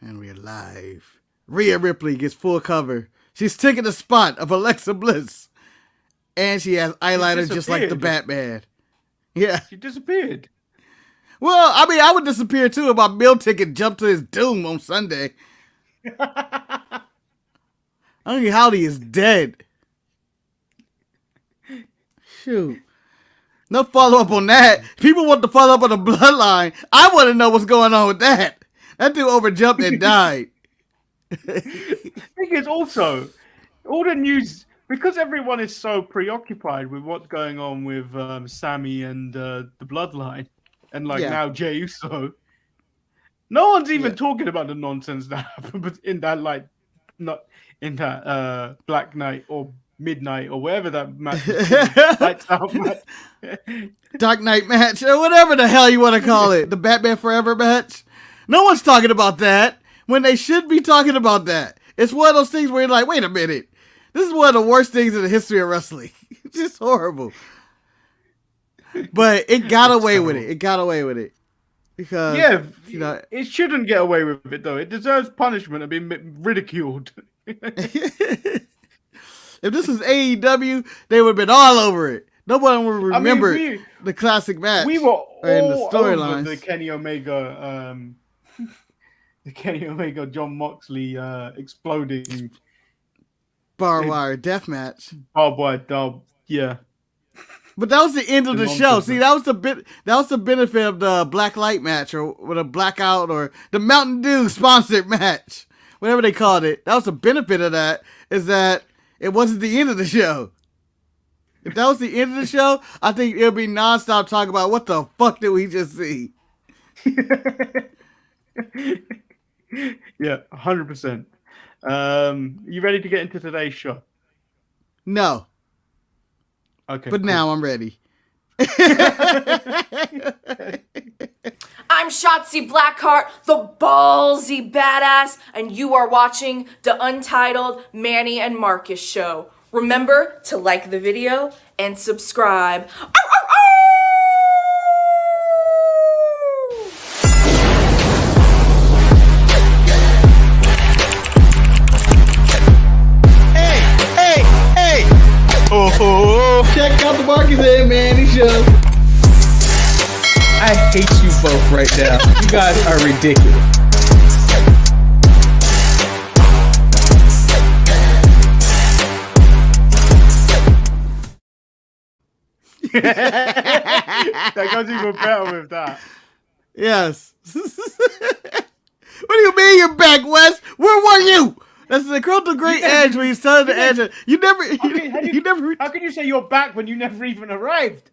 And we're live. Rhea Ripley gets full cover. She's taking the spot of Alexa Bliss. And she has eyeliner just like the Batman. Yeah. She disappeared. Well, I mean, I would disappear too if my meal ticket jumped to his doom on Sunday. Uncle Howdy is dead. Shoot. No follow-up on that. People want to follow up on the bloodline. I want to know what's going on with that. That dude overjumped and died. The thing is also, all the news, because everyone is so preoccupied with what's going on with Sammy and the bloodline, and now Jey Uso, no one's even talking about the nonsense that happened in that not in that Black Night or Midnight or wherever that match was. Lights Out match. Dark Knight match or whatever the hell you want to call it. The Batman Forever match. No one's talking about that when they should be talking about that. It's one of those things where you're like, wait a minute. This is one of the worst things in the history of wrestling. It's just horrible. But it got away with it. It got away with it. Because, it shouldn't get away with it, though. It deserves punishment and being ridiculed. If this was AEW, they would have been all over it. No one would remember the classic match. We were all over the Kenny Omega, John Moxley exploding barbed wire death match. Barbed wire dub, yeah. But that was the end of the show. See, that was the benefit of the Black Light match, or with a blackout, or the Mountain Dew sponsored match, whatever they called it. That was the benefit of that, is that it wasn't the end of the show. If that was the end of the show, I think it would be nonstop talking about what the fuck did we just see. Yeah, 100%. You ready to get into today's show? No. Okay. But now I'm ready. I'm Shotzi Blackheart, the ballsy badass, and you are watching the Untitled Manny and Marcus show. Remember to like the video and subscribe. Hey! Oh! Check out the Marcus and Manny show. I hate you both right now. You guys are ridiculous. That goes even better with that. Yes. What do you mean you're back, Wes? Where were you? That's the Crowd the Great Edge when he's telling the Edge. You never. How can you say you're back when you never even arrived?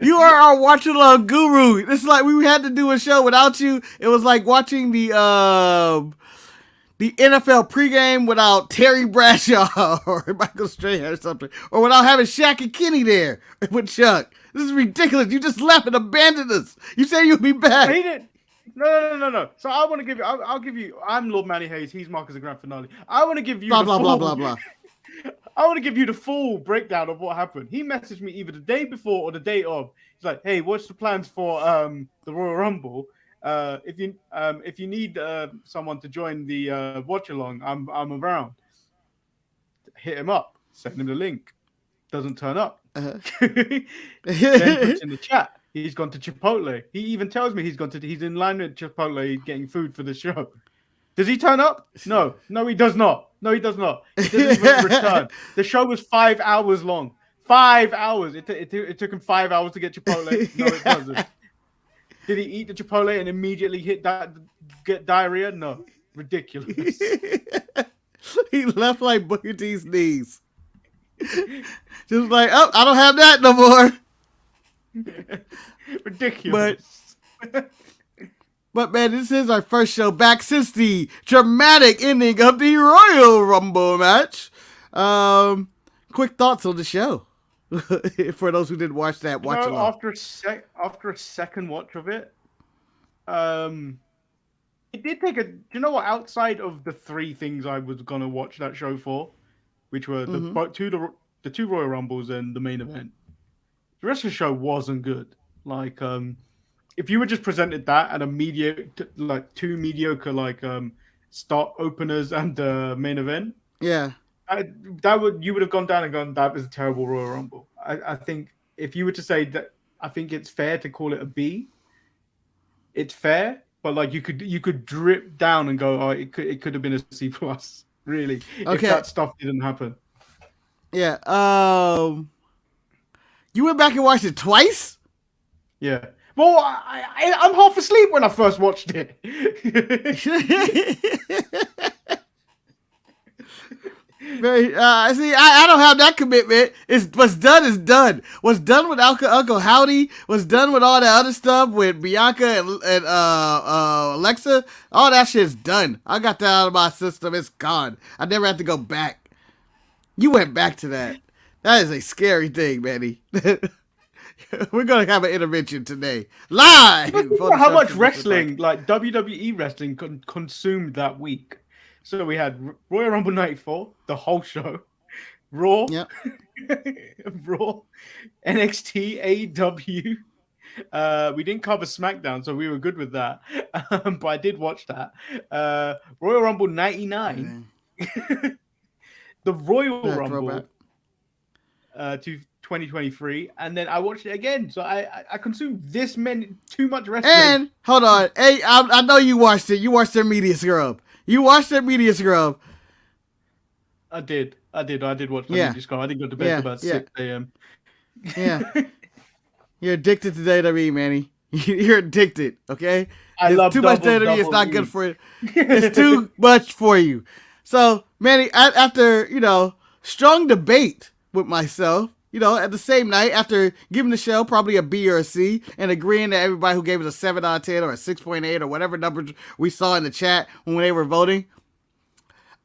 You are our watch-along guru. It's like we had to do a show without you. It was like watching the NFL pregame without Terry Bradshaw or Michael Strahan or something, or without having Shaq and Kenny there with Chuck. This is ridiculous. You just left and abandoned us. You said you'd be back. He didn't. No. So I want to give you. I'll give you. I'm Lord Manny Hayes. He's Marcus the Grand Finale. I want to give you blah blah. I want to give you the full breakdown of what happened. He messaged me either the day before or the day of. He's like, "Hey, what's the plans for the Royal Rumble? If you need someone to join the watch along, I'm around. Hit him up. Send him the link. Doesn't turn up. Then puts in the chat. He's gone to Chipotle. He even tells me he's in line with Chipotle getting food for the show. Does he turn up? No, he does not. He doesn't even return. The show was 5 hours long. 5 hours. It took him 5 hours to get Chipotle. No, it doesn't. Did he eat the Chipotle and immediately get diarrhea? No. Ridiculous. He left like Booker T's knees. Just like, oh, I don't have that no more. Ridiculous. But man, this is our first show back since the dramatic ending of the Royal Rumble match. Quick thoughts on the show for those who didn't watch that. Watch along. After a second watch of it, it did take a. Do you know what? Outside of the three things I was gonna watch that show for, which were the two Royal Rumbles and the main event, the rest of the show wasn't good. Like if you were just presented that and two mediocre start openers and main event, Yeah. you would have gone down and gone, that was a terrible Royal Rumble. I think if you were to say that, I think it's fair to call it a B. It's fair, but like you could drip down and go, oh, it could have been a C plus, really, if that stuff didn't happen. Yeah. You went back and watched it twice? Yeah. Well, I'm half asleep when I first watched it. See, I don't have that commitment. What's done is done. What's done with Uncle Howdy, what's done with all that other stuff with Bianca and Alexa, all that shit's done. I got that out of my system. It's gone. I never have to go back. You went back to that. That is a scary thing, Manny. We're going to have an intervention today. Live! How much wrestling, like WWE wrestling, consumed that week. So we had Royal Rumble 94, the whole show, Raw, yep. Raw, NXT, AEW. We didn't cover SmackDown, so we were good with that. But I did watch that. Royal Rumble 99, the Royal Rumble to 2023, and then I watched it again. So I consumed too much wrestling. And hold on, hey, I know you watched it. You watched their media scrub. You watched that media scrub. I did watch the media scrub. I didn't go to bed about 6 a.m. Yeah. You're addicted to WWE, Manny. You're addicted, okay? I love too much WWE. It's not good for you. It's too much for you. So, Manny, after, strong debate with myself, at the same night, after giving the show probably a B or a C and agreeing that everybody who gave it a 7 out of 10 or a 6.8 or whatever numbers we saw in the chat when they were voting,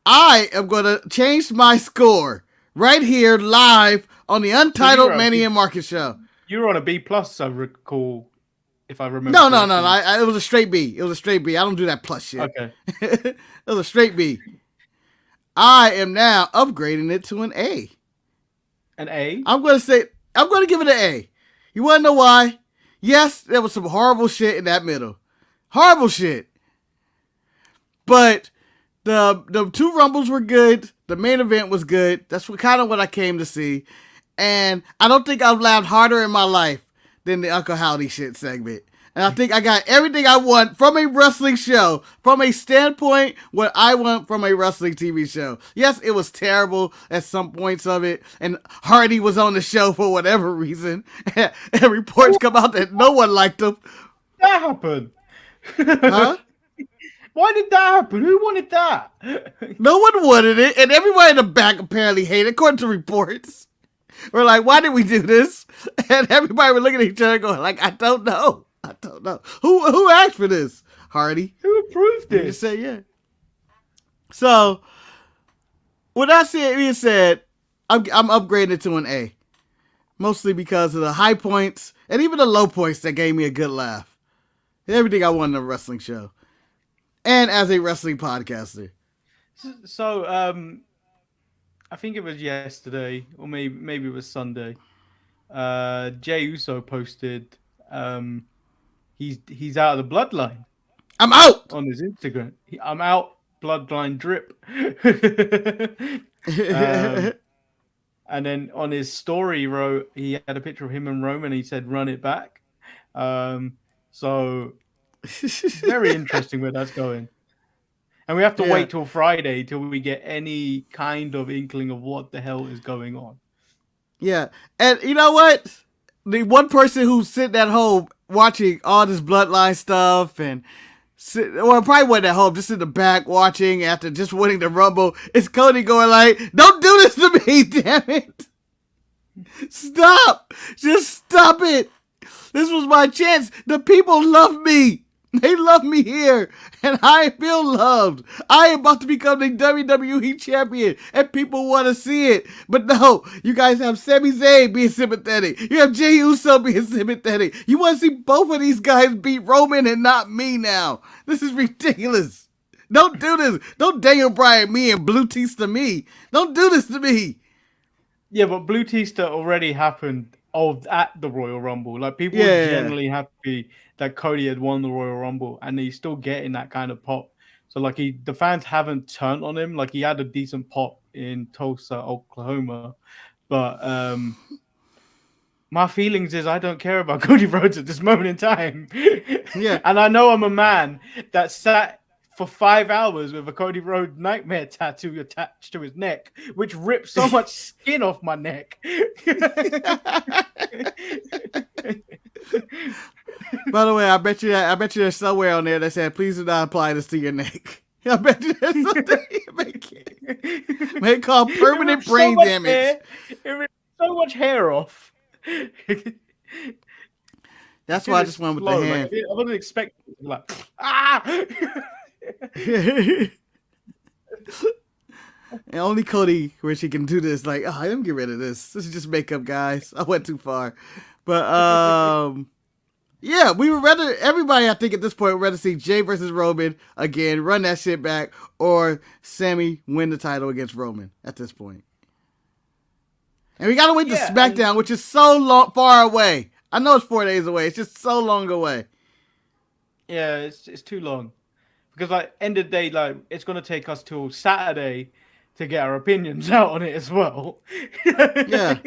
I am going to change my score right here live on the Untitled Manny and Marcus show. You were on a B+, I recall, if I remember. No. It was a straight B. It was a straight B. I don't do that plus shit. Okay. It was a straight B. I am now upgrading it to an A. An A? I'm going to give it an A. You want to know why? Yes, there was some horrible shit in that middle. Horrible shit. But the two Rumbles were good. The main event was good. That's kind of what I came to see. And I don't think I've laughed harder in my life than the Uncle Howdy shit segment. And I think I got everything I want from a wrestling show, from a standpoint what I want from a wrestling TV show. Yes, it was terrible at some points of it, and Hardy was on the show for whatever reason, and reports come out that no one liked him. That happened. Huh? Why did that happen? Who wanted that? No one wanted it, and everybody in the back apparently hated it, according to reports. We're like, why did we do this? And everybody were looking at each other going, like, I don't know. Who asked for this? Hardy. Who approved this? You just say yeah. So, with that being said, I'm upgrading it to an A. Mostly because of the high points and even the low points that gave me a good laugh. Everything I want in a wrestling show. And as a wrestling podcaster. So, I think it was yesterday, or maybe it was Sunday. Jey Uso posted he's out of the bloodline. I'm out on his Instagram. I'm out. Bloodline drip. And then on his story, he had a picture of him and Roman. And he said, "Run it back." So very interesting where that's going. And we have to wait till Friday till we get any kind of inkling of what the hell is going on. Yeah, and you know what? The one person who's sitting at home watching all this bloodline stuff and probably wasn't at home, just in the back watching after just winning the Rumble, is Cody going like, "Don't do this to me, damn it. Stop. Just stop it. This was my chance. The people love me. They love me here, and I feel loved. I am about to become the WWE champion, and people want to see it. But no, you guys have Sami Zayn being sympathetic. You have Jey Uso being sympathetic. You want to see both of these guys beat Roman and not me now. This is ridiculous. Don't do this. Don't Daniel Bryan me and Blue Tista me. Don't do this to me." Yeah, but Blue Tista already happened at the Royal Rumble. Like people were generally happy that Cody had won the Royal Rumble, and he's still getting that kind of pop. So like the fans haven't turned on him. Like he had a decent pop in Tulsa, Oklahoma, but my feelings is I don't care about Cody Rhodes at this moment in time. Yeah, and I know I'm a man that sat for 5 hours with a Cody Rhodes nightmare tattoo attached to his neck, which ripped so much skin off my neck. By the way, I bet you there's somewhere on there that said, "Please do not apply this to your neck." I bet you there's something may cause permanent brain damage. It ripped so much hair off. That's why I just went with the hand. Like, I wasn't expecting it to be like, ah! And only Cody, where she can do this, like, oh, let me get rid of this. This is just makeup, guys. I went too far. But, yeah, we would rather, everybody, I think, at this point, would rather see Jay versus Roman again, run that shit back, or Sammy win the title against Roman at this point. And we gotta wait to SmackDown, which is so far away. I know it's 4 days away. It's just so long away. Yeah, it's too long. Because, like, end of the day, like, it's going to take us till Saturday to get our opinions out on it as well. Yeah.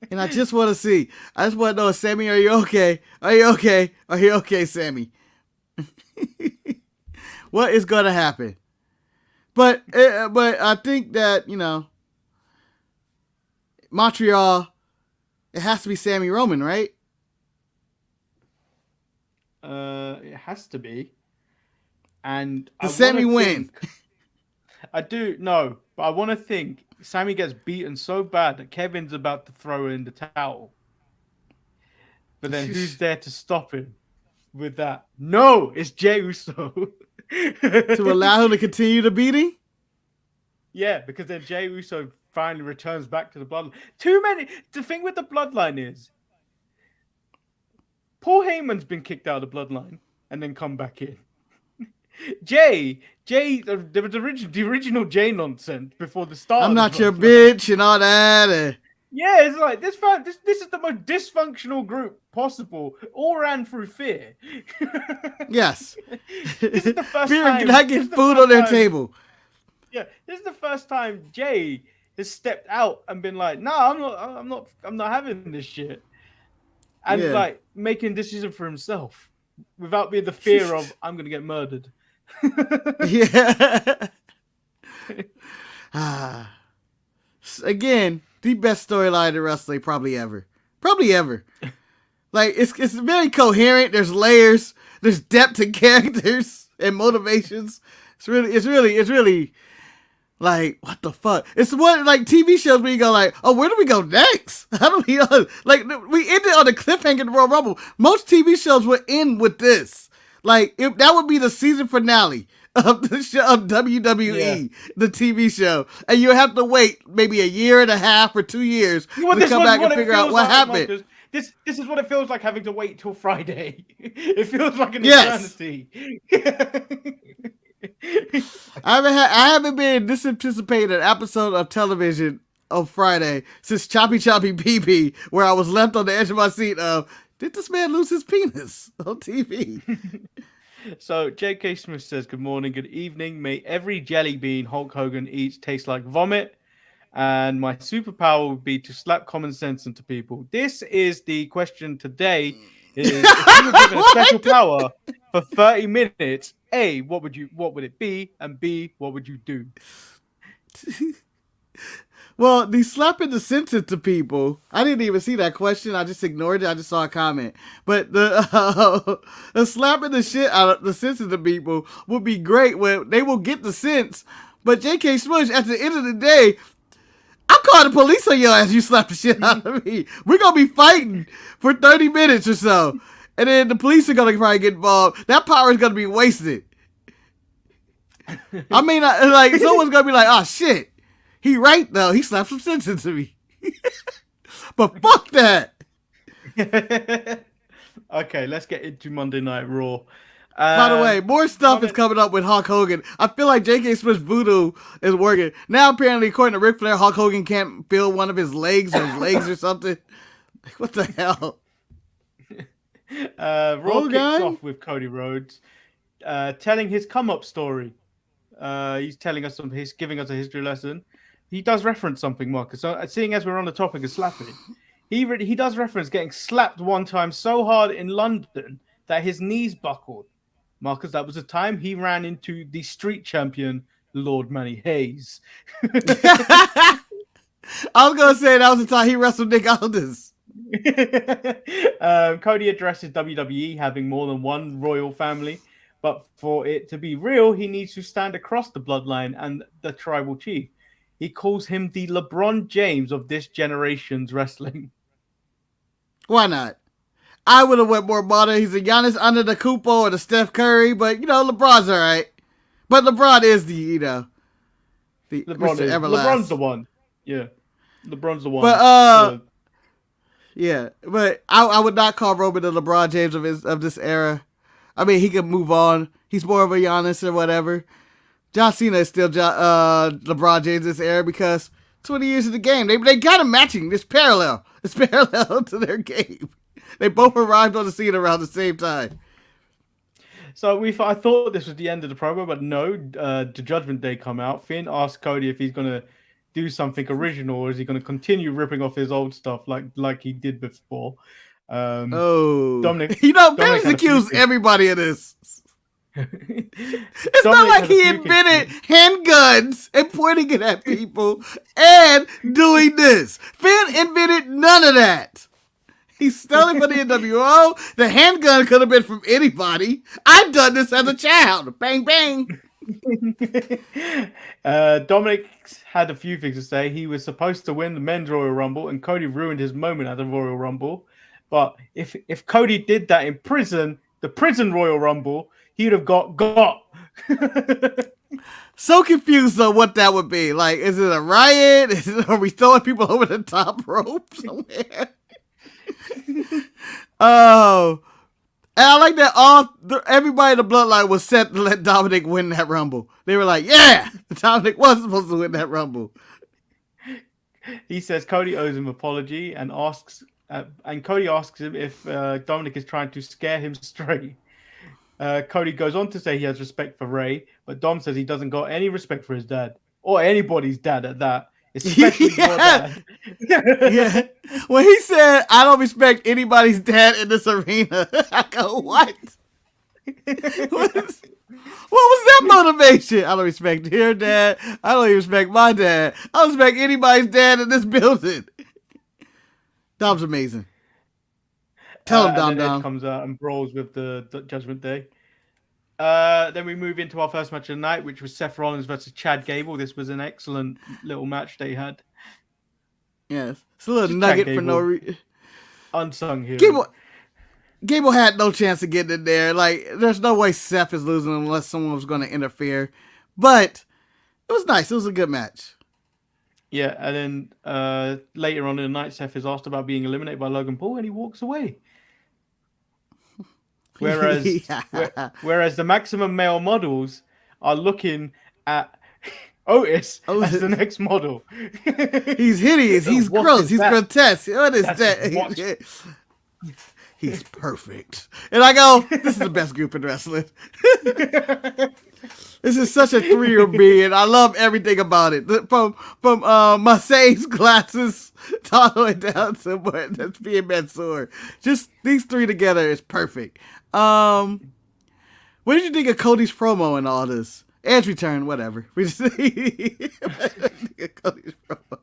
And I just want to see. I just want to know, Sammy, are you okay? Are you okay? Are you okay, Sammy? What is going to happen? But I think that, you know, Montreal, it has to be Sammy Roman, right? It has to be. And does Sammy win? I do, no. But I want to think Sammy gets beaten so bad that Kevin's about to throw in the towel. But then who's there to stop him with that? No, it's Jey Uso. To allow him to continue the beating? Yeah, because then Jey Uso finally returns back to the bloodline. Too many. The thing with the bloodline is Paul Heyman's been kicked out of the bloodline and then come back in. Jay, there was the original Jay nonsense before the start. I'm not your bitch and all that. Yeah, it's like this is the most dysfunctional group possible. All ran through fear. Yes. This is the first fear time. Not getting food on their table. Yeah, this is the first time Jay has stepped out and been like, "No, I'm not having this shit," and like making a decision for himself without being the fear of I'm gonna get murdered. Yeah. Again, the best storyline in wrestling probably ever. Like it's very coherent. There's layers. There's depth to characters and motivations. It's really like, what the fuck? It's what like TV shows where you go like, oh, where do we go next? How do we like we ended on a cliffhanger in the Royal Rumble. Most TV shows would end with this. Like that would be the season finale of the show of WWE, the TV show, and you have to wait maybe a year and a half or 2 years to come back and figure out what happened. Marcus, this is what it feels like having to wait till Friday. It feels like an eternity. I haven't been this anticipated an episode of television on Friday since Choppy PP, where I was left on the edge of my seat of, did this man lose his penis on TV? So J.K. Smith says, good morning, good evening. May every jelly bean Hulk Hogan eats taste like vomit. And my superpower would be to slap common sense into people. This is the question today. Is if you were given a special power for 30 minutes, A, what would it be? And B, what would you do? Well, the slapping the sense into people, I didn't even see that question. I just ignored it. I just saw a comment. But the slapping the shit out of the sense into people would be great when they will get the sense. But J.K. Smush, at the end of the day, I'll call the police on your ass. You slap the shit out of me. We're going to be fighting for 30 minutes or so. And then the police are going to probably get involved. That power is going to be wasted. I mean, like, someone's going to be like, oh, shit. He right, though. He slapped some sense into me. But fuck that. Okay, let's get into Monday Night Raw. By the way, more stuff is coming up with Hulk Hogan. I feel like J.K. Smith's voodoo is working. Now, apparently, according to Ric Flair, Hulk Hogan can't feel one of his legs or something. What the hell? Raw kicks off with Cody Rhodes telling his come-up story. He's telling us he's giving us a history lesson. He does reference something, Marcus. So, seeing as we're on the topic of slapping, he does reference getting slapped one time so hard in London that his knees buckled. Marcus, that was the time he ran into the street champion, Lord Manny Hayes. I was going to say that was the time he wrestled Nick Aldis. Cody addresses WWE having more than one royal family, but for it to be real, he needs to stand across the bloodline and the tribal chief. He calls him the LeBron James of this generation's wrestling. Why not? I would have went more modern. He's a Giannis Antetokounmpo or the Steph Curry, but LeBron's all right. But LeBron is the LeBron's the one. Yeah, LeBron's the one. But yeah, but I would not call Roman the LeBron James of this era. I mean, he could move on. He's more of a Giannis or whatever. John Cena is still LeBron James this era because 20 years of the game. They got him matching. It's parallel. It's parallel to their game. They both arrived on the scene around the same time. So I thought this was the end of the promo, but no. The Judgment Day come out. Finn asked Cody if he's going to do something original or is he going to continue ripping off his old stuff like he did before. Dominic, Vince accused everybody of this. It's not like he invented handguns and pointing it at people and doing this. Finn invented none of that. He stole it from the NWO. The handgun could have been from anybody. I've done this as a child. Bang, bang. Dominic had a few things to say. He was supposed to win the men's Royal Rumble, and Cody ruined his moment at the Royal Rumble. But if Cody did that in prison, the prison Royal Rumble, he'd have got. So confused on what that would be. Like, is it a riot? Are we throwing people over the top rope somewhere? Oh, and I like that everybody in the bloodline was set to let Dominic win that Rumble. They were like, yeah, Dominic was supposed to win that Rumble. He says Cody owes him an apology and Cody asks him if Dominic is trying to scare him straight. Cody goes on to say he has respect for Ray, but Dom says he doesn't got any respect for his dad or anybody's dad at that. Especially your dad. Yeah. When he said, I don't respect anybody's dad in this arena, I go, what? What was that motivation? I don't respect your dad. I don't even respect my dad. I don't respect anybody's dad in this building. Dom's amazing. Tell him, Dom. Edge comes out and brawls with the Judgment Day. Then we move into our first match of the night, which was Seth Rollins versus Chad Gable. This was an excellent little match they had. Yes. It's a little just nugget for no reason. Unsung hero. Gable had no chance of getting in there. Like, there's no way Seth is losing unless someone was going to interfere. But it was nice. It was a good match. Yeah, and then later on in the night, Seth is asked about being eliminated by Logan Paul, and he walks away. Whereas the Maximum Male models are looking at Otis as the next model. He's hideous. He's gross. He's grotesque. What is that? He's perfect. And I go, this is the best group in wrestling. This is such a thrill me, and I love everything about it. From Marseille's glasses all the way down to that's being Mansoor. Just these three together is perfect. What did you think of Cody's promo and all this? Edge return, whatever. We just Cody's promo.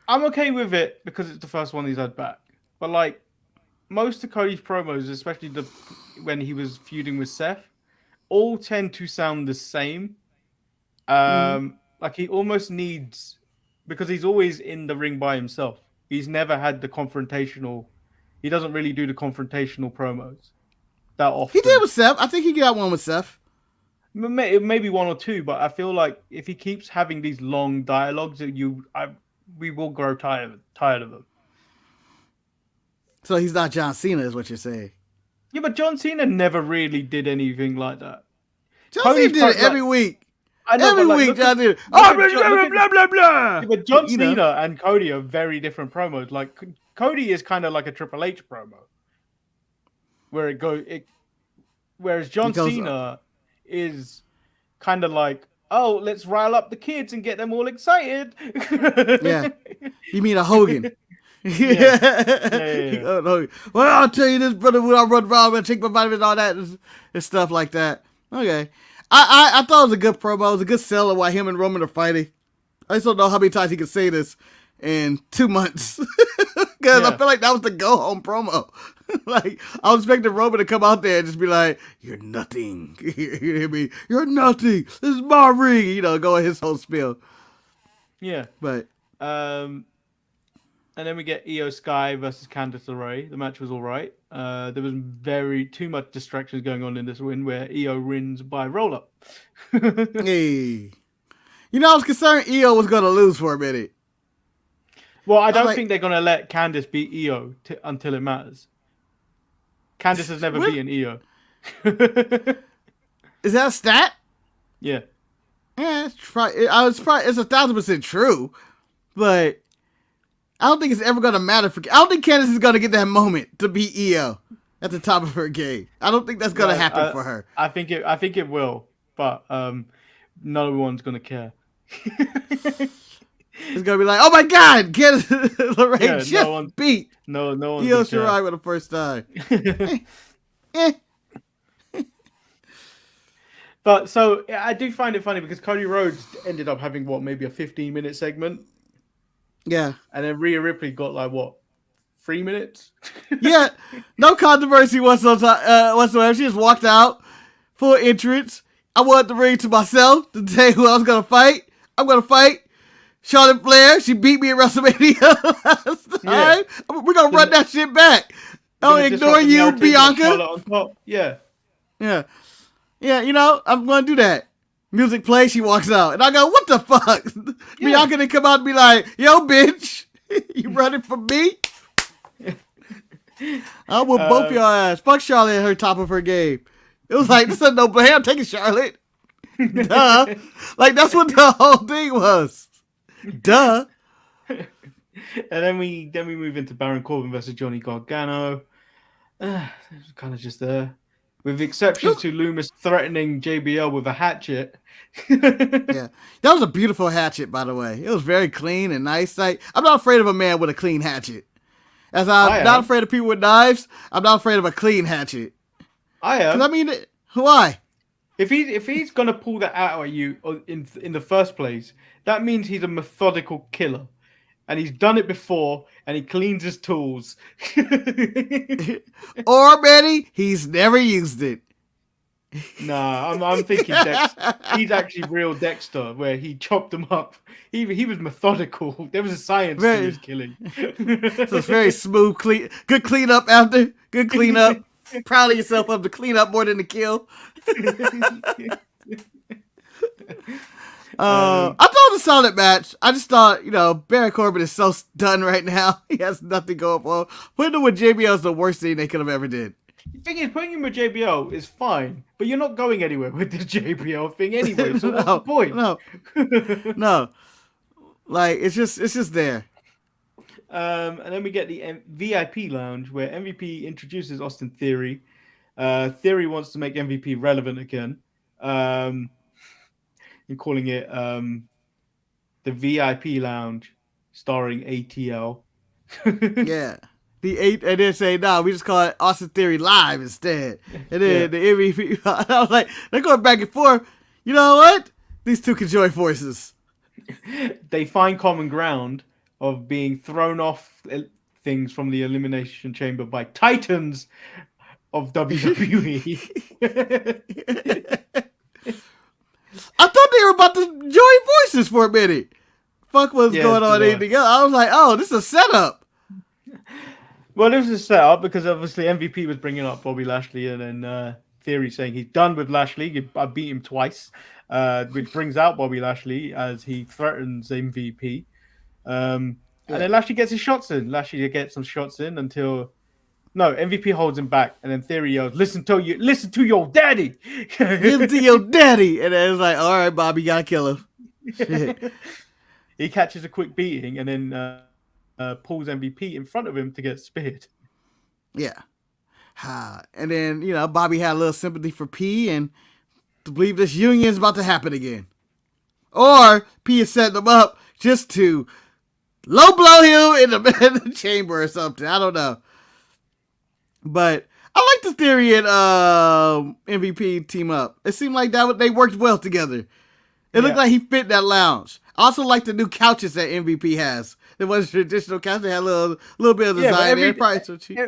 I'm okay with it because it's the first one he's had back. But like most of Cody's promos, especially when he was feuding with Seth, all tend to sound the same. Like he almost needs, because he's always in the ring by himself. He's never had the confrontational. He doesn't really do the confrontational promos that often. He did with Seth. I think he got one with Seth. Maybe one or two, but I feel like if he keeps having these long dialogues, we will grow tired of them. So he's not John Cena, is what you're saying? Yeah, but John Cena never really did anything like that. John Cena Cody's did quite it every week. I know, Every but like, week, John did it. look Oh, at blah, blah, blah, blah. yeah, but John You know. Cena and Cody are very different promos. Like Cody is kind of like a Triple H promo, whereas John Because, Cena is kind of like, oh, let's rile up the kids and get them all excited. yeah. You mean a Hogan? Yeah. Well, I'll tell you this, brother. When I run around and take my vitamins and all that and stuff like that. Okay. I thought it was a good promo. It was a good seller while him and Roman are fighting. I just don't know how many times he could say this in 2 months. Because I feel like that was the go-home promo. Like, I was expecting Roman to come out there and just be like, you're nothing. You hear me? You're nothing. This is my ring. You know, go his whole spiel. Yeah. But, and then we get Io Sky versus Candice LeRae. The match was all right. There was too much distractions going on in this win where Io wins by roll-up. hey. You know, I was concerned Io was going to lose for a minute. Well, I don't think they're going to let Candice beat Io until it matters. Candice has never beaten Io. Is that a stat? Yeah. Yeah, it's 1,000% true. But I don't think it's ever going to matter I don't think Candice is going to get that moment to beat Io at the top of her game. I don't think that's going to happen for her. I think it will, but no one's going to care. It's going to be like, oh my God, Candice LeRae beat No one's Io Shirai for the first time. But so I do find it funny because Cody Rhodes ended up having maybe a 15-minute segment. Yeah. And then Rhea Ripley got 3 minutes? Yeah. No controversy whatsoever. She just walked out, full entrance. I wanted the ring to myself to say who I was going to fight. I'm going to fight Charlotte Flair. She beat me at WrestleMania last time. Yeah. We're going to run that shit back. I'll ignore you, Bianca. Yeah. Yeah. Yeah, you know, I'm going to do that. Music plays, she walks out. And I go, what the fuck? Yeah. Bianca didn't come out and be like, yo, bitch, you running for me? I will both your ass. Fuck Charlotte at her top of her game. It was like, this is no blame. I'm taking Charlotte. Duh. Like, that's what the whole thing was. Duh. And then we move into Baron Corbin versus Johnny Gargano. It's kind of just there. With exceptions to Loomis threatening JBL with a hatchet. Yeah. That was a beautiful hatchet, by the way. It was very clean and nice. Like, I'm not afraid of a man with a clean hatchet. As I'm not afraid of people with knives, I'm not afraid of a clean hatchet. I am. I mean, why? If he's gonna pull that out at you in the first place, that means he's a methodical killer. And he's done it before, and he cleans his tools. Or, Manny, he's never used it. Nah, I'm thinking Dexter. He's actually real Dexter, where he chopped them up. He was methodical. There was a science to his killing. So it's very smooth, good cleanup after. Good cleanup. Proud of yourself of the cleanup more than the kill. I thought it was a solid match. I just thought, Baron Corbin is so done right now. He has nothing going for him. Putting him with JBL is the worst thing they could have ever did. The thing is, putting him with JBL is fine, but you're not going anywhere with the JBL thing anyway. So what's the point? No. Like, it's just there. And then we get the VIP lounge where MVP introduces Austin Theory. Theory wants to make MVP relevant again. And calling it the VIP lounge starring ATL. Yeah. And then say, no, we just call it Austin Theory Live instead. And then the MVP, I was like, they're going back and forth. You know what? These two can join forces. They find common ground of being thrown off things from the Elimination Chamber by Titans of WWE. I thought they were about to join forces for a minute. Fuck what's going on anything else. I was like, oh, this is a setup. Well, this is a setup because obviously MVP was bringing up Bobby Lashley and then Theory saying he's done with Lashley. I beat him twice, which brings out Bobby Lashley as he threatens MVP. And then Lashley gets his shots in. Lashley gets some shots in until No, MVP holds him back, and then Theory yells, listen to your daddy. Give it to your daddy. And then it's like, all right, Bobby, you gotta kill him. Shit. He catches a quick beating and then pulls MVP in front of him to get speared. Yeah. And then, Bobby had a little sympathy for P and to believe this union is about to happen again. Or P is setting him up just to low blow him in the chamber or something. I don't know. But I like the Theory and MVP team up. It seemed like they worked well together. It looked like he fit that lounge. I also like the new couches that MVP has. There was traditional couch. They had a little bit of design there. Probably so cheap.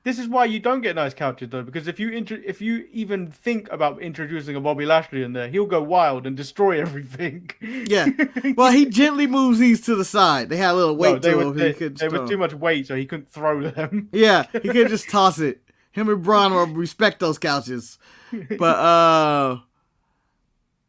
This is why you don't get nice couches though, because if you even think about introducing a Bobby Lashley in there, he'll go wild and destroy everything. Yeah. Well, he gently moves these to the side. They had a little weight to them. There was too much weight, so he couldn't throw them. Yeah, he could just toss it. Him and Braun will respect those couches. But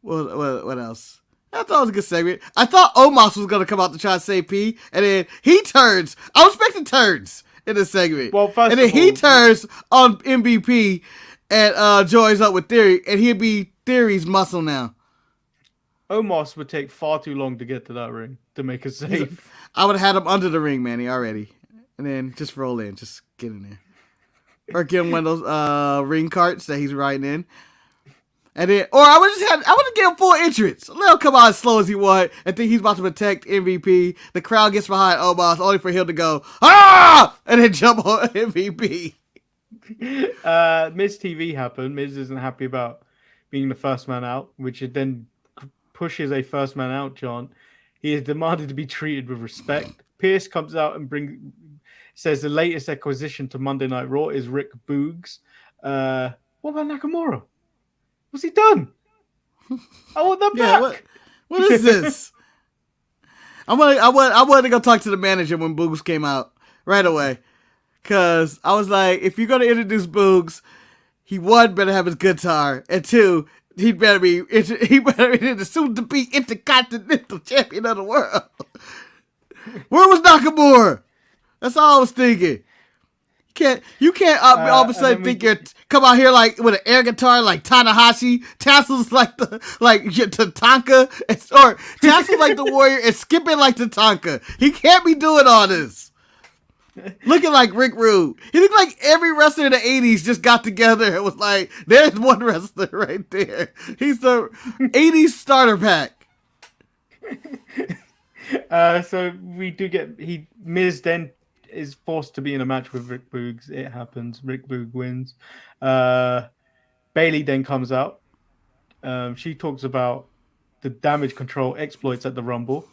what else? I thought it was a good segment. I thought Omos was gonna come out to try to save P, and then he turns. I was expecting turns in this segment. Well, and then he turns on MVP and joins up with Theory, and he'd be Theory's muscle now. Omos would take far too long to get to that ring to make a save. I would have had him under the ring, Manny, already, and then just roll in, just get in there, or give him one of those ring carts that he's riding in. And then, or I would give him full entrance. Let him come out as slow as he want and think he's about to protect MVP. The crowd gets behind Omos only for him to go, ah! And then jump on MVP. Miz TV happened. Miz isn't happy about being the first man out, which it then pushes a first man out chant. He is demanded to be treated with respect. Pierce comes out and says the latest acquisition to Monday Night Raw is Rick Boogs. What about Nakamura? What's he done? I want that back. What is this? I wanted to go talk to the manager when Boogs came out right away. Because I was like, if you're going to introduce Boogs, he better have his guitar. And two, he better be the soon-to-be Intercontinental Champion of the world. Where was Nakamura? That's all I was thinking. You can't all of a sudden think you're come out here like with an air guitar like Tanahashi, tassels like your Tatanka, or tassels like the Warrior and skipping like Tatanka. He can't be doing all this. Looking like Rick Rude. He looked like every wrestler in the 80s just got together and was like, there's one wrestler right there. He's the 80s starter pack. So we do get Miz then is forced to be in a match with Rick Boogs. It happens. Rick Boog wins. Bayley then comes out. She talks about the damage control exploits at the Rumble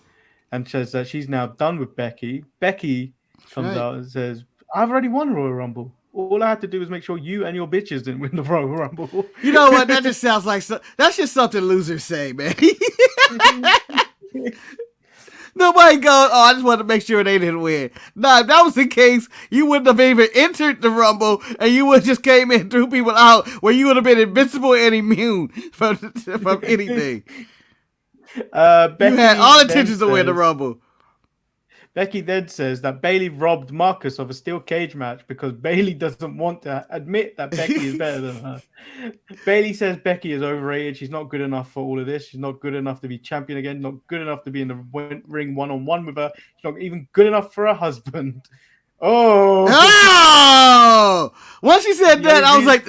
and says that she's now done with Becky. Becky comes out and says, I've already won Royal Rumble. All I had to do was make sure you and your bitches didn't win the Royal Rumble. You know what? That just sounds like that's just something losers say, man. Nobody goes, I just wanted to make sure they didn't win. Nah, if that was the case, you wouldn't have even entered the Rumble, and you would have just came in and threw people out where you would have been invincible and immune from anything. You had all intentions to win the Rumble. Becky then says that Bayley robbed Marcus of a steel cage match because Bayley doesn't want to admit that Becky is better than her. Bayley says Becky is overrated. She's not good enough for all of this. She's not good enough to be champion again. Not good enough to be in the ring one-on-one with her. She's not even good enough for her husband. Oh! Once she said that, I was like,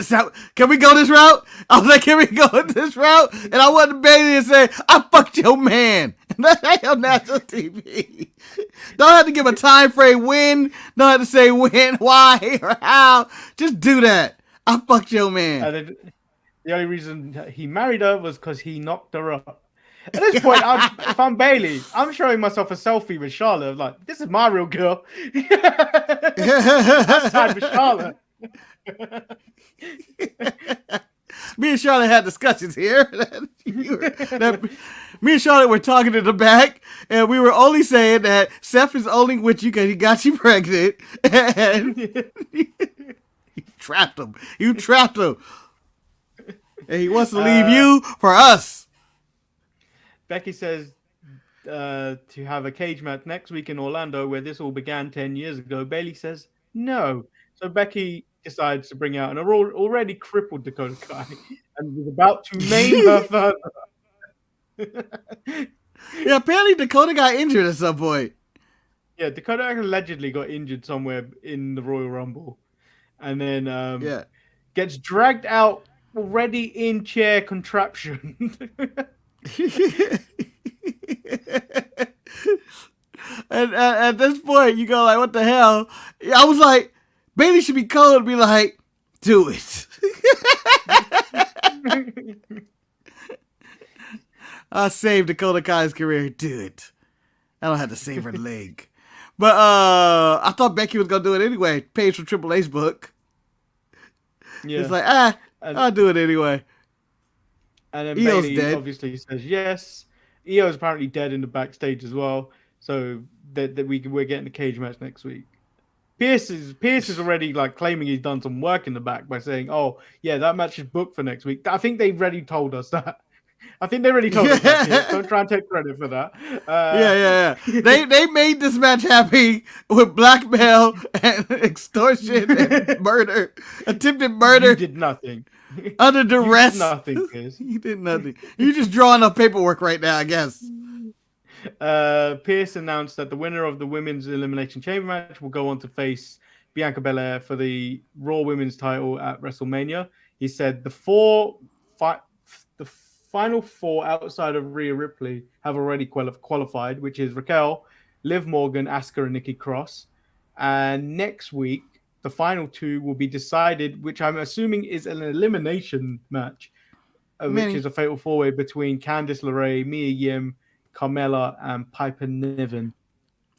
can we go this route? I was like, can we go this route? And I wanted Bayley to say, I fucked your man. That's on national TV. Don't have to give a time frame when. Don't have to say when, why, or how. Just do that. I fucked your man. The only reason he married her was because he knocked her up. At this point, if I'm Bayley, I'm showing myself a selfie with Charlotte. I'm like, this is my real girl. I'm side with Charlotte. Me and Charlotte had discussions here. Me and Charlotte were talking in the back, and we were only saying that Seth is only with you because he got you pregnant. And you trapped him. You trapped him. And he wants to leave you for us. Becky says to have a cage match next week in Orlando where this all began 10 years ago. Bayley says, no, So Becky decides to bring out an already crippled Dakota Kai and is about to maim her further. Yeah, apparently Dakota got injured at some point. Yeah, Dakota allegedly got injured somewhere in the Royal Rumble, and then gets dragged out already in chair contraption. And at this point, you go like, "What the hell?" I was like, Bailey should be cold and be like, "Do it." I saved Dakota Kai's career. Do it. I don't have to save her leg. But I thought Becky was gonna do it anyway. Page from Triple H's book. Yeah. It's like, I'll do it anyway. And then Io's Bailey dead. Obviously says yes. Io's apparently dead in the backstage as well. So that we're getting a cage match next week. Pierce is already like claiming he's done some work in the back by saying, "Oh yeah, that match is booked for next week." I think they've already told us that. I think they already told us that. Pierce. Don't try and take credit for that. Yeah. They made this match happy with blackmail and extortion and murder, attempted murder. You did nothing. Under duress. You did nothing, Pierce. You did nothing. You're just drawing up paperwork right now, I guess. Pierce announced that the winner of the Women's Elimination Chamber match will go on to face Bianca Belair for the Raw Women's title at WrestleMania. He said the final four outside of Rhea Ripley have already qualified, which is Raquel, Liv Morgan, Asuka, and Nikki Cross. And next week, the final two will be decided, which I'm assuming is an elimination match, which is a fatal four-way between Candice LeRae, Mia Yim, Carmella, and Piper Niven.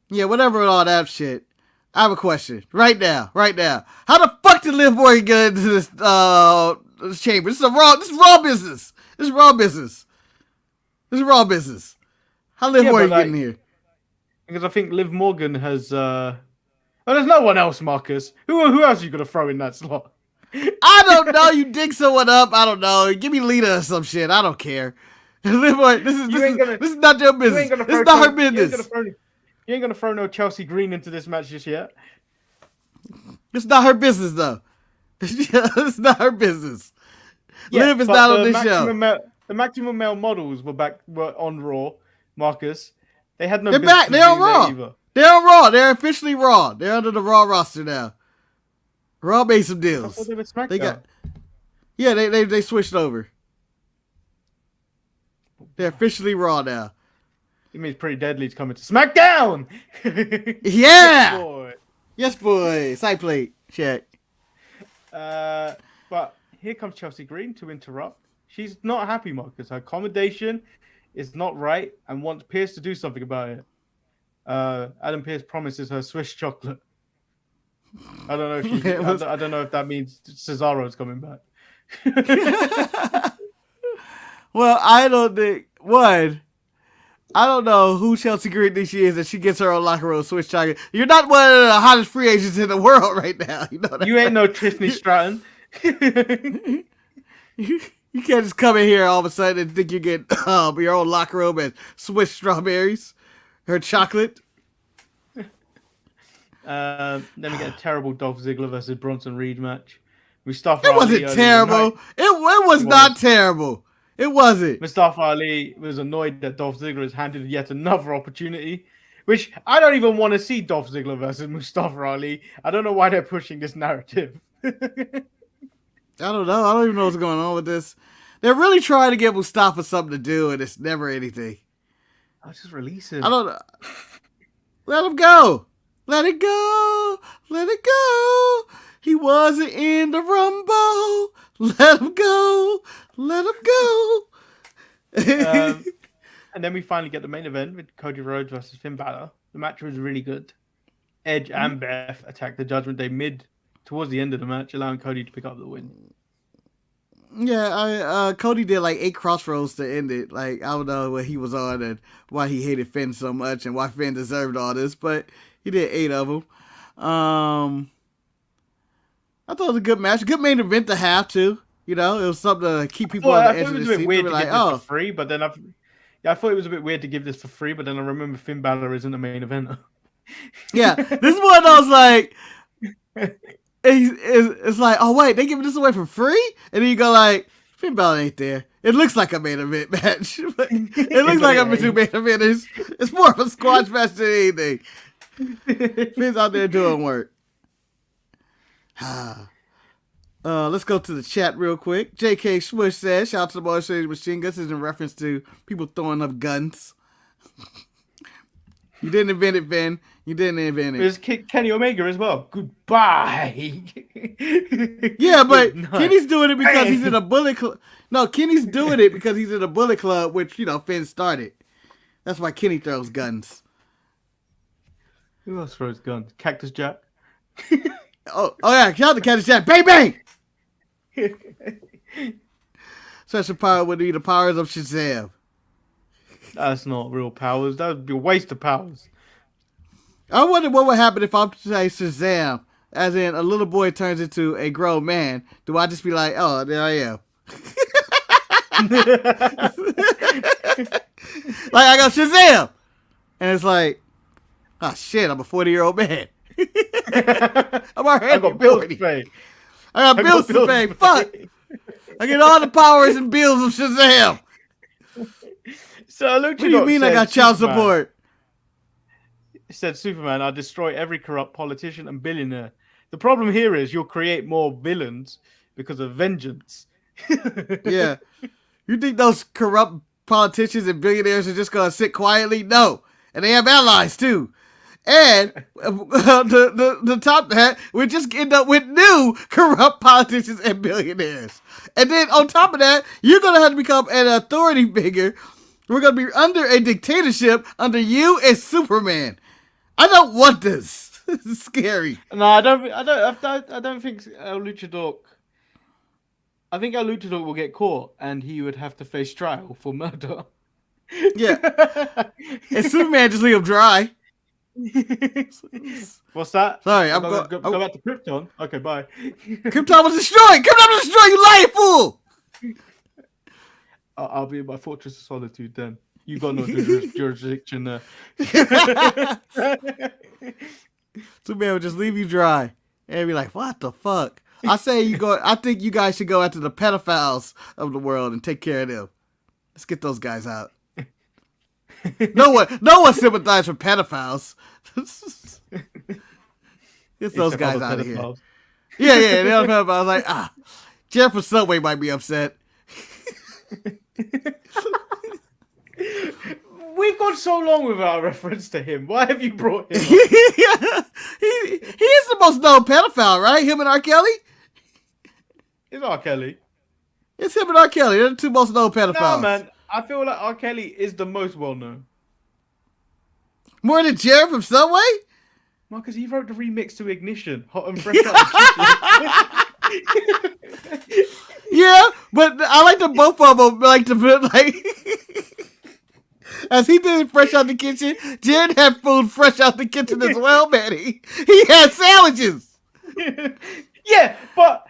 Yeah, whatever all that shit. I have a question right now. How the fuck did Liv Morgan get into this chamber? This is raw business. This is raw business. How Liv Morgan get in here? Because I think Liv Morgan has. There's no one else, Marcus. Who else are you gonna throw in that slot? I don't know. You dig someone up. I don't know. Give me Lita or some shit. I don't care. Liv Morgan, this is not your business. This is not her business. You ain't gonna throw no Chelsea Green into this match just yet. It's not her business though. It's not her business. Yeah, Liv is not on this show. The Maximum Male Models were on Raw, Marcus. They had no. They're back. They're on Raw. They're on Raw. They're officially Raw. They're under the Raw roster now. Raw made some deals. They were SmackDown. They switched over. They're officially Raw now. It means Pretty Deadly's coming to SmackDown. Yeah. Yes, boy. Side plate. Check. But here comes Chelsea Green to interrupt. She's not happy, Marcus. Her accommodation is not right and wants Pierce to do something about it. Adam Pierce promises her Swiss chocolate. I don't know if I don't know if that means Cesaro's coming back. Well, I don't think I don't know who Chelsea Green thinks she is that she gets her own locker room Swiss chocolate. You're not one of the hottest free agents in the world right now. You know that. You ain't no Tiffany Stratton. You can't just come in here all of a sudden and think you get your own locker room and Swiss strawberries, her chocolate. Then we get a terrible Dolph Ziggler versus Bronson Reed match. Mustafa It wasn't terrible. It was not terrible. It wasn't. Mustafa Ali was annoyed that Dolph Ziggler has handed yet another opportunity, which I don't even want to see Dolph Ziggler versus Mustafa Ali. I don't know why they're pushing this narrative. I don't know. I don't even know what's going on with this. They're really trying to get Mustafa something to do, and it's never anything. I'll just release him. I don't know. Let him go. Let it go. Let it go. He wasn't in the Rumble. Let him go. Let him go. And then we finally get the main event with Cody Rhodes versus Finn Balor. The match was really good. Edge and Beth attacked the Judgment Day towards the end of the match, allowing Cody to pick up the win. Yeah, Cody did like 8 crossroads to end it. Like, I don't know what he was on and why he hated Finn so much and why Finn deserved all this, but he did 8 of them. I thought it was a good match. A good main event to have, too. You know, it was something to keep people on the edge of the seat. It was a bit weird to give this for free, but then I thought it was a bit weird to give this for free, but then I remember Finn Balor isn't the main event. Yeah, this is one of those, like, it's like, oh wait, they giving this away for free, and then you go like, Finn Balor ain't there. It looks like a main event match. It looks like I'm two main eventers. It's more of a squash match than anything. Finn's out there doing work. Let's go to the chat real quick. J.K. Smush says, shout out to the Motor City Machine Guns. This is in reference to people throwing up guns. You didn't invent it, Finn. You didn't invent it. There's Kenny Omega as well. Goodbye. Yeah, but Kenny's doing it because he's in a Bullet Club. No, Kenny's doing it because he's in a Bullet Club, which, Finn started. That's why Kenny throws guns. Who else throws guns? Cactus Jack? Oh yeah, shout out to Cactus Jack. Bang, bang! Special power would be the powers of Shazam. That's not real powers. That would be a waste of powers. I wonder what would happen if I say Shazam, as in a little boy turns into a grown man. Do I just be like, oh, there I am? Like I go Shazam! And it's like, oh shit, I'm a 40-year-old man. I'm already I got bills 40. to pay. I got bills to pay. Fuck! I get all the powers and bills of Shazam. So Luchador, What do you mean I got child support? Said Superman, I destroy every corrupt politician and billionaire. The problem here is you'll create more villains because of vengeance. Yeah. You think those corrupt politicians and billionaires are just going to sit quietly? No. And they have allies too. And the top of that, we just end up with new corrupt politicians and billionaires. And then on top of that, you're going to have to become an authority figure. We're going to be under a dictatorship under you and Superman. I don't want this. This is scary. No, I don't think El Luchador. I think El Luchador will get caught, and he would have to face trial for murder. Yeah. And Superman just leave him dry. What's that? Sorry, I'm go going. back to Krypton. Okay, bye. Krypton was destroyed. Krypton was destroyed. You lying fool. I'll be in my fortress of solitude then. You got no jurisdiction there. Superman would just leave you dry and be like, "What the fuck?" I think you guys should go after the pedophiles of the world and take care of them. Let's get those guys out. No one sympathizes with pedophiles. Get those guys out of here. Yeah, the other pedophiles like, Jeff from Subway might be upset. We've gone so long without a reference to him. Why have you brought him up? Yeah, he is the most known pedophile, right? Him and R. Kelly? It's R. Kelly. It's him and R. Kelly. They're the two most known pedophiles. Nah, man. I feel like R. Kelly is the most well-known. More than Jared from Subway? Well, because he wrote the remix to Ignition. Hot and fresh out the kitchen. Yeah, but I like the both of them. Like as he did it fresh out the kitchen, Jared had food fresh out the kitchen as well, Manny. He had sandwiches. Yeah, but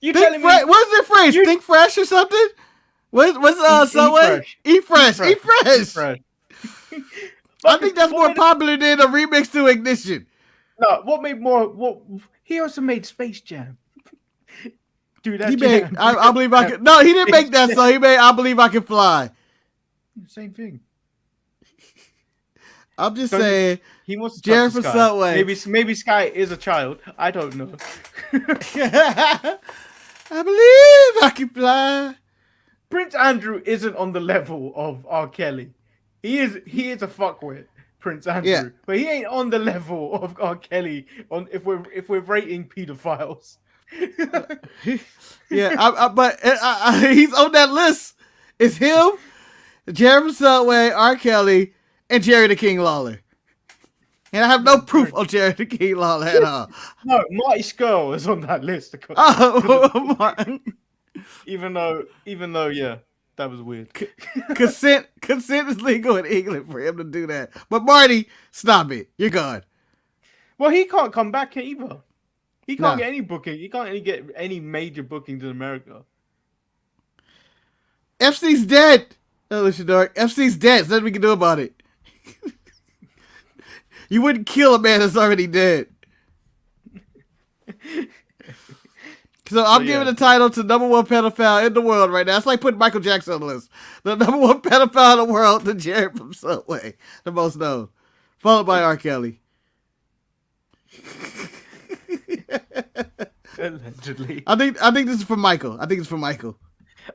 you telling me what's their phrase? Think fresh or something? What's Subway? Eat fresh. I think that's more popular than a remix to Ignition. No, what he also made Space Jam. Dude, that he made I Believe I Can. No, he didn't make that song. He made I Believe I Can Fly. Same thing. I'm just saying. He wants to Jared from Subway. Maybe Sky is a child. I don't know. I believe I can fly. Prince Andrew isn't on the level of R. Kelly. He is a fuckwit, Prince Andrew. Yeah. But he ain't on the level of R. Kelly if we're rating pedophiles. Yeah, but he's on that list. It's him, Jared from Subway, R. Kelly, and Jerry the King Lawler. And I have no proof of Jerry the King Lawler at all. No, Marty Skrull is on that list. Even though, yeah, that was weird. Consent is legal in England for him to do that. But Marty, stop it. You're gone. Well, he can't come back either. He can't get any booking. He can't get any major bookings in America. FC's dead. FC's dead. There's nothing we can do about it. You wouldn't kill a man that's already dead. So I'm giving the title to number one pedophile in the world right now. It's like putting Michael Jackson on the list. The number one pedophile in the world, the Jared from Subway, the most known, followed by R. Kelly. Allegedly. I think this is for Michael. I think it's for Michael.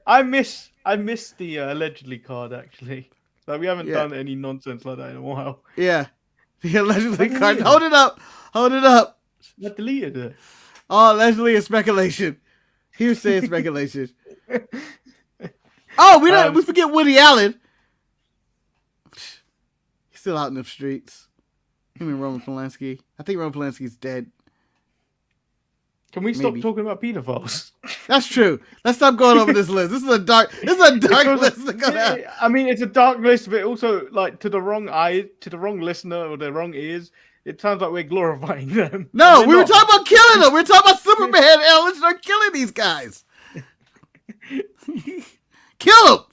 I miss the allegedly card actually. Like we haven't done any nonsense like that in a while. Yeah, the allegedly card. Hold it up. Hold it up. I deleted it. Oh, allegedly it's speculation. Hearsay is speculation. Oh, we forget Woody Allen. He's still out in the streets. Him and Roman Polanski. I think Roman Polanski's dead. Can we stop talking about pedophiles? That's true. Let's stop going over this list. This is a dark list to go down. I mean, it's a dark list, but also like to the wrong eye, to the wrong listener or the wrong ears, it sounds like we're glorifying them. No, we were talking about killing them. We were talking about Superman and Ellen start killing these guys. Kill them.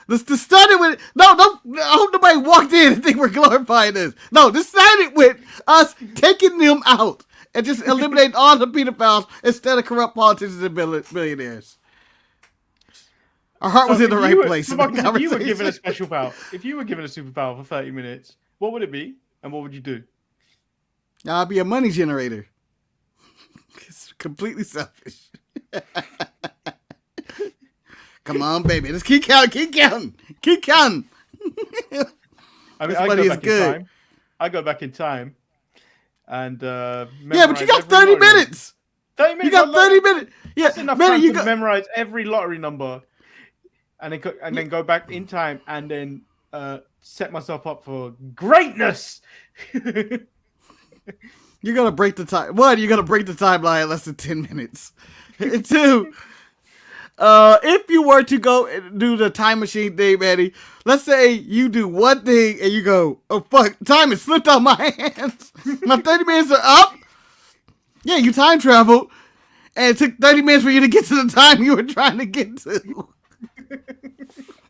This started with I hope nobody walked in and think we're glorifying this. No, this started with us taking them out and just eliminating all the pedophiles instead of corrupt politicians and billionaires. Our heart was in the right place. If you were given a special power, if you were given a superpower for 30 minutes, what would it be and what would you do? I'd be a money generator. It's completely selfish. Come on, baby. Let's keep counting. Keep counting. Keep counting. I mean, I go back in time. I go back in time. And yeah, but you got 30 minutes. 30 minutes. You got 30 minutes. Yeah, that's enough time to memorize every lottery number, and then go back in time and then set myself up for greatness. You're gonna break the time. One, you're gonna break the timeline in less than 10 minutes. Two, if you were to go and do the time machine thing, Manny, let's say you do one thing and you go, oh fuck, time has slipped out my hands. My 30 minutes are up. Yeah, you time traveled, and it took 30 minutes for you to get to the time you were trying to get to.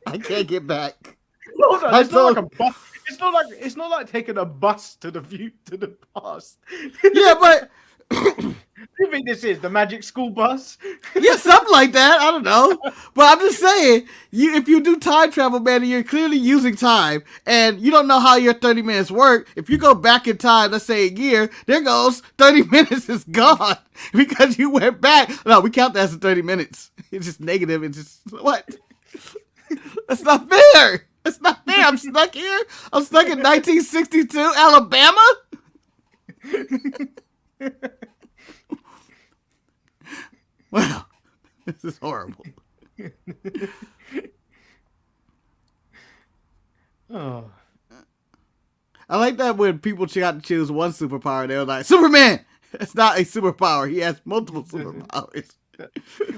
I can't get back. No, it's not like a bus. It's not like taking a bus to the past. Yeah, but you think this is the magic school bus? Yeah, something like that. I don't know, but I'm just saying, if you do time travel, man, you're clearly using time, and you don't know how your 30 minutes work. If you go back in time, let's say a year, there goes 30 minutes is gone because you went back. No, we count that as 30 minutes. It's just negative. It's just what? That's not fair. It's not fair. I'm stuck here. I'm stuck in 1962, Alabama. Wow, this is horrible. Oh, I like that when people got to choose one superpower, they're like, Superman! It's not a superpower. He has multiple superpowers.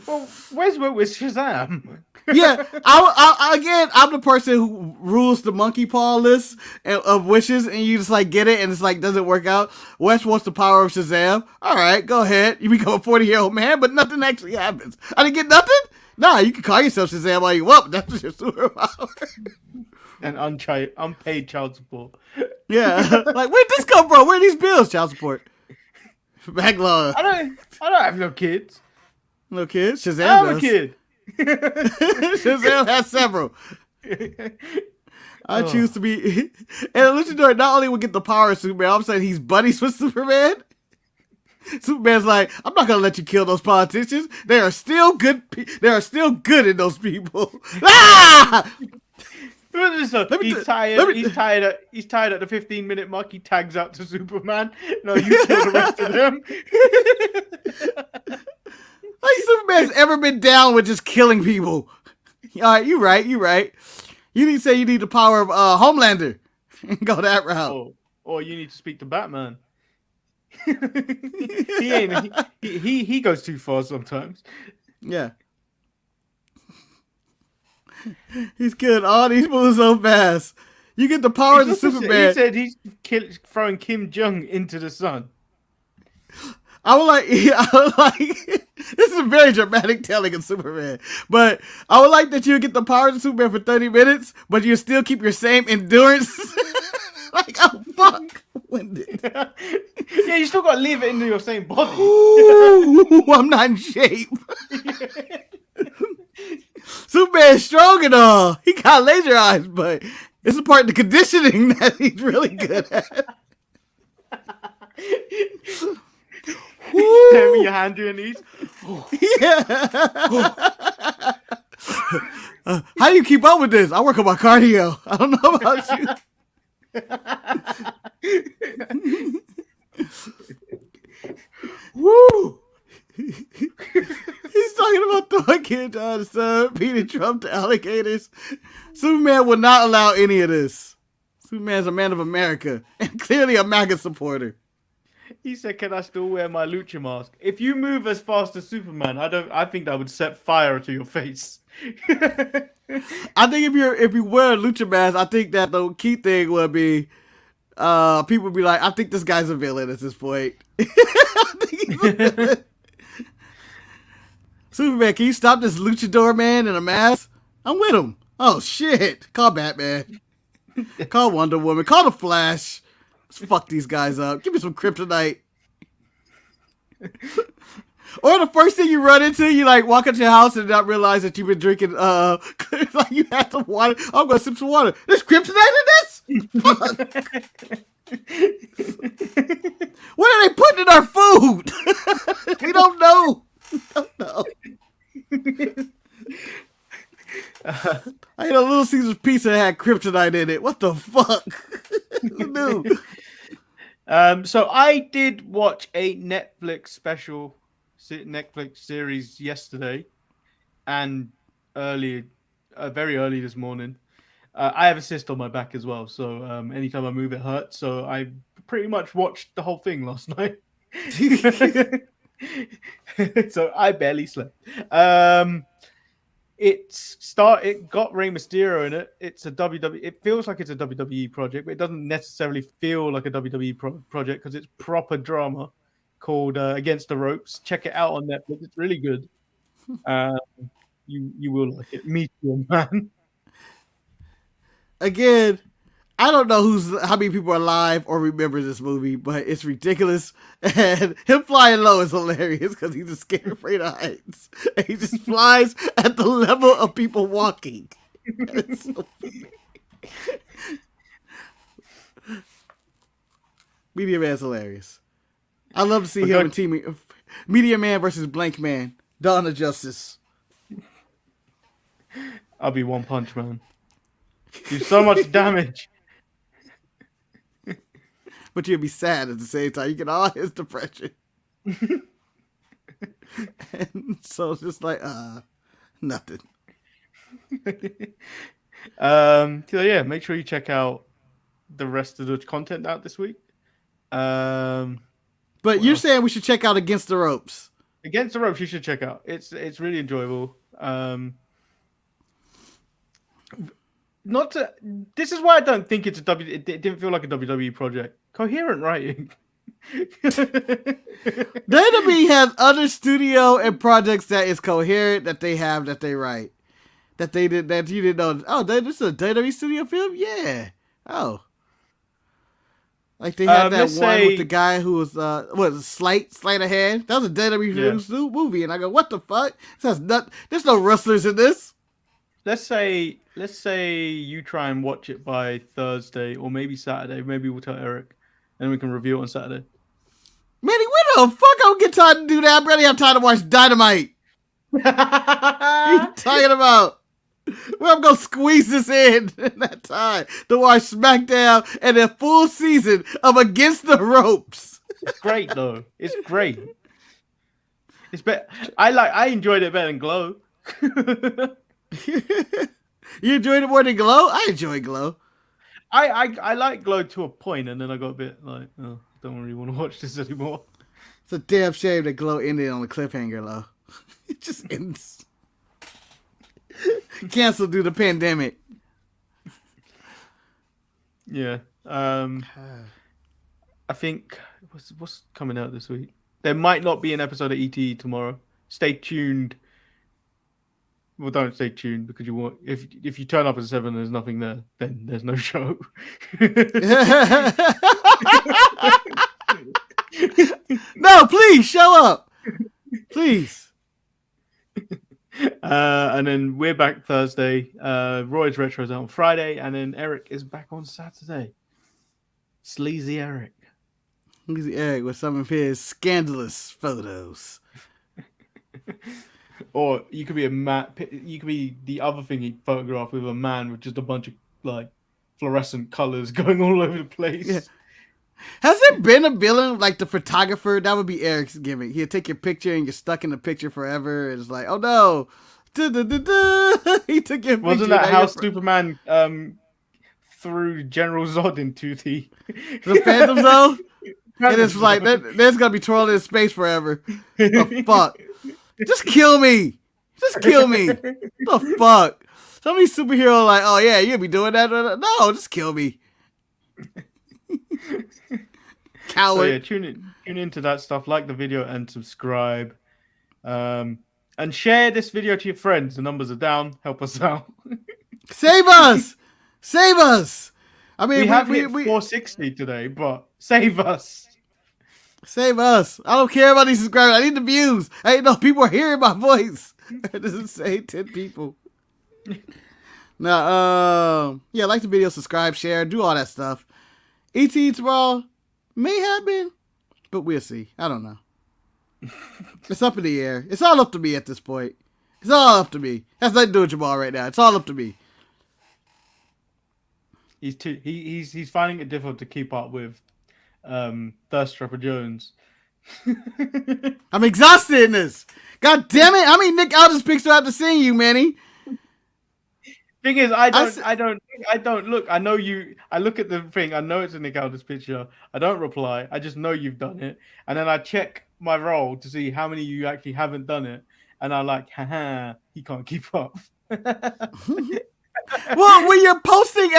Well, where's Shazam? Yeah, I'm the person who rules the monkey paw list of wishes, and you just like get it, and it's like doesn't work out. Wes wants the power of Shazam. All right, go ahead. You become a 40-year-old man, but nothing actually happens. I didn't get nothing. Nah, you can call yourself Shazam all you want, but that's your superpower. And unpaid child support. Yeah, like where'd this come from? Where are these bills? Child support. Backlog. I don't have no kids. No kids? Shazam I'm does. a kid. Shazam has several. I choose to be. And Luchador not only will get the power of Superman, I'm saying he's buddies with Superman. Superman's like, I'm not gonna let you kill those politicians. They are still good. They are still good in those people. Ah! He's tired. He's tired at the 15-minute mark. He tags out to Superman. No, you kill the rest of them. Like Superman's ever been down with just killing people. All right, you're right. You need to say you need the power of Homelander and go that route. Or you need to speak to Batman. He goes too far sometimes. Yeah. He's killing all these moves so fast. You get the powers of Superman. He said he's throwing Kim Jong into the sun. I would like, this is a very dramatic telling of Superman, but I would like that you get the powers of Superman for 30 minutes, but you still keep your same endurance. Like, oh fuck, winded. Yeah, you still got to leave it into your same body. Ooh, I'm not in shape. Superman's strong and all. He got laser eyes, but it's a part of the conditioning that he's really good at. Staring your hand to your knees. Yeah. How do you keep up with this? I work on my cardio. I don't know about you. Woo! He's talking about throwing kids out of the sun, beating Trump to alligators. Superman would not allow any of this. Superman's a man of America and clearly a MAGA supporter. He said, "Can I still wear my lucha mask? If you move as fast as Superman, I think that would set fire to your face." I think if you wear a lucha mask, I think that the key thing would be people would be like, I think this guy's a villain at this point. I think he's a villain. Superman, can you stop this luchador man in a mask? I'm with him. Oh shit. Call Batman. Call Wonder Woman. Call the Flash. Let's fuck these guys up. Give me some kryptonite. Or the first thing you run into, you like walk into your house and not realize that you've been drinking like you had some water. I'm gonna sip some water. There's kryptonite in this? Fuck. What are they putting in our food? We don't know. We don't know. I had a Little Caesars pizza that had kryptonite in it. What the fuck? Who knew? So I did watch a Netflix series yesterday, and very early this morning. I have a cyst on my back as well, so anytime I move it hurts. So I pretty much watched the whole thing last night. So I barely slept. It got Rey Mysterio in it. It's a WWE. It feels like it's a WWE project, but it doesn't necessarily feel like a WWE project because it's proper drama called Against the Ropes. Check it out on Netflix. It's really good. You will like it. Me too, man. Again, I don't know how many people are alive or remember this movie, but it's ridiculous. And him flying low is hilarious because he's just scared, afraid of heights. And he just flies at the level of people walking. It's so funny. Media Man's hilarious. I love to see him and teaming. Media Man versus Blank Man. Dawn of Justice. I'll be One Punch Man. Do so much damage. But you'll be sad at the same time. You get all his depression. And so it's just like, nothing. So yeah, make sure you check out the rest of the content out this week. But you're saying we should check out Against the Ropes. Against the Ropes, you should check out. It's really enjoyable. This is why I don't think it's it didn't feel like a WWE project. Coherent writing. WWE has other studio and projects that is coherent that they write. That you didn't know. Oh, this is a WWE studio film? Yeah. Oh. Like they had that one with the guy who was Sleight of Hand. That was a WWE movie, and I go, what the fuck? There's no wrestlers in this. Let's say you try and watch it by Thursday or maybe Saturday. Maybe we'll tell Eric, and we can review it on Saturday. Manny, when the fuck I don't get time to do that? I barely have time to watch Dynamite. What are you talking about? Well, I'm gonna squeeze this in that time to watch SmackDown and a full season of Against the Ropes. It's great though. It's great. It's better. I enjoyed it better than Glow. You enjoyed it more than Glow? I enjoy Glow. I like Glow to a point, and then I got a bit like, oh, I don't really want to watch this anymore. It's a damn shame that Glow ended on a cliffhanger, though. It just ends. Canceled due to the pandemic. Yeah. I think what's coming out this week? There might not be an episode of ET tomorrow. Stay tuned. Well, don't stay tuned because you won't. If you turn up at 7 and there's nothing there, then there's no show. No, please show up, please. And then we're back Thursday. Roy's Retro's out on Friday, and then Eric is back on Saturday. Sleazy Eric. Sleazy Eric with some of his scandalous photos. Or you could be a man. You could be the other thing he photographed with a man with just a bunch of like fluorescent colors going all over the place. Yeah. Has there been a villain like the photographer? That would be Eric's gimmick. He'll take your picture and you're stuck in the picture forever. It's like, oh no. He took your picture. Wasn't that how Superman threw General Zod into the Phantom Zone? And it's like, there's going to be twirling in space forever. The fuck? Just kill me. Just kill me. The fuck? Some of these superheroes like, oh yeah, you'll be doing that. No, just kill me. Coward. So yeah, tune into that stuff. Like the video and subscribe. And share this video to your friends. The numbers are down. Help us out. Save us! Save us! I mean, we have hit 460 today, but save us. Save us. I don't care about these subscribers. I need the views. I ain't know people are hearing my voice. It doesn't say 10 people. Now, yeah, like the video, subscribe, share, do all that stuff. ET tomorrow may happen, but we'll see. I don't know. It's up in the air. It's all up to me at this point. It's all up to me. Has nothing to do with Jamal right now. It's all up to me. He's finding it difficult to keep up with Thirst Trapper Jones. I'm exhausted in this. God damn it! How many Nick Aldis pics do I have to send you, Manny? Thing is, I don't look. I know you. I look at the thing. I know it's a Nick Aldis picture. I don't reply. I just know you've done it, and then I check my roll to see how many you actually haven't done it, and I'm like, haha, he can't keep up. Well, when you're posting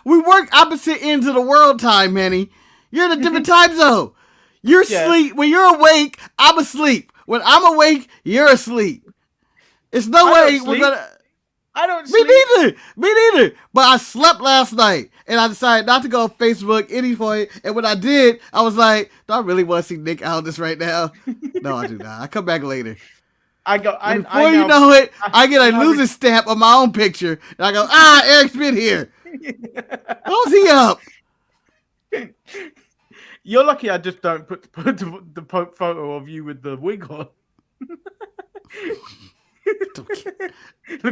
we work opposite ends of the world time, Manny. You're in a different time zone. You're asleep. When you're awake, I'm asleep. When I'm awake, you're asleep. It's no way we're gonna. I don't sleep. Me neither. But I slept last night, and I decided not to go on Facebook any point. And when I did, I was like, do I really want to see Nick Aldis right now? No, I do not. I come back later. Before you know it, I get a losing stamp on my own picture, and I go, Eric's been here. How's he up? You're lucky I just don't put the photo of you with the wig on.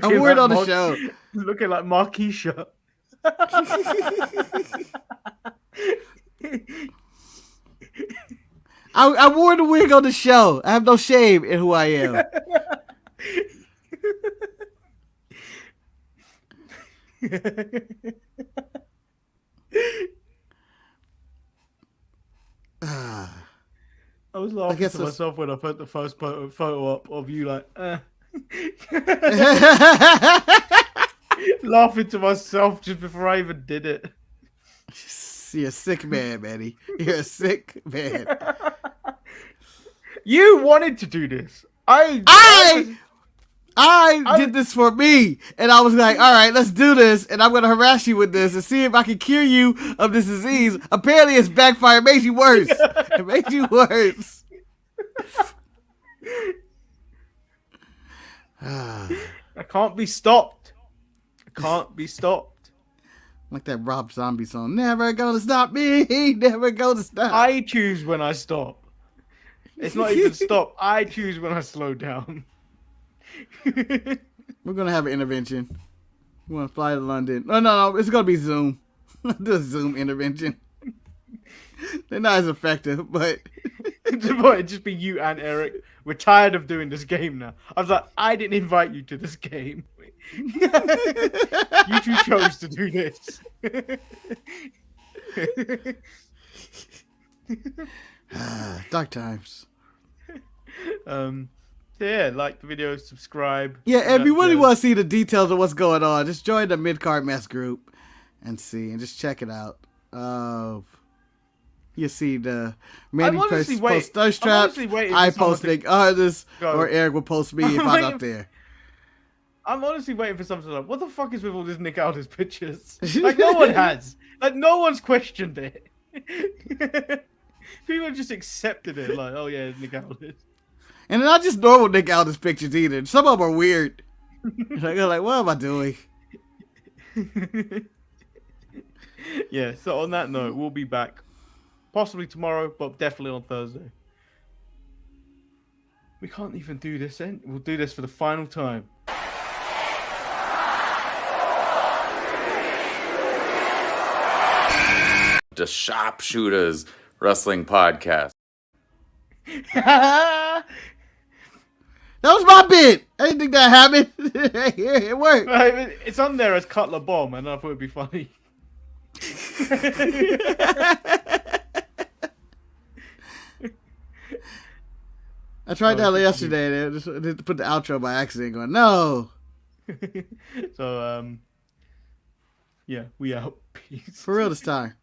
I'm worried on the show. Looking like Marquisha. I wore the wig on the show. I have no shame in who I am. I was laughing to myself when I put the first photo up of you like, laughing to myself just before I even did it. You're a sick man, Manny. You're a sick man. You wanted to do this. I did this for me, and I was like, all right, let's do this, and I'm going to harass you with this and see if I can cure you of this disease. Apparently, it's backfired. It makes you worse. It makes you worse. I can't be stopped. I can't be stopped. Like that Rob Zombie song. Never gonna stop me. Never gonna stop. I choose when I stop. It's not even stop. I choose when I slow down. We're gonna have an intervention. We're gonna fly to London. No. It's gonna be Zoom. Do a Zoom intervention. They're not as effective, but it'd just be you and Eric. We're tired of doing this game now. I was like, I didn't invite you to this game. You two chose to do this. Dark times. Yeah, like the video, subscribe. Yeah, if you really want to see the details of what's going on, just join the Midcard Mess group and see, and just check it out. You see the Manny post Thirst Traps, I post Nick Aldis, or Eric will post me if I'm up there. I'm honestly waiting for something like, what the fuck is with all these Nick Aldis pictures? Like, no one has. Like, no one's questioned it. People just accepted it. Like, oh yeah, it's Nick Aldis. And they're not just normal Nick Aldis pictures either. Some of them are weird. You're like, what am I doing? Yeah, so on that note, we'll be back. Possibly tomorrow, but definitely on Thursday. We can't even do this then. We'll do this for the final time. The Sharpshooters Wrestling Podcast. That was my bit. I didn't think that happened. It worked. Right, it's on there as Cutler Bomb, and I thought it'd be funny. I tried that yesterday and I just put the outro by accident going, no. So, yeah, we out. Peace. For real this time.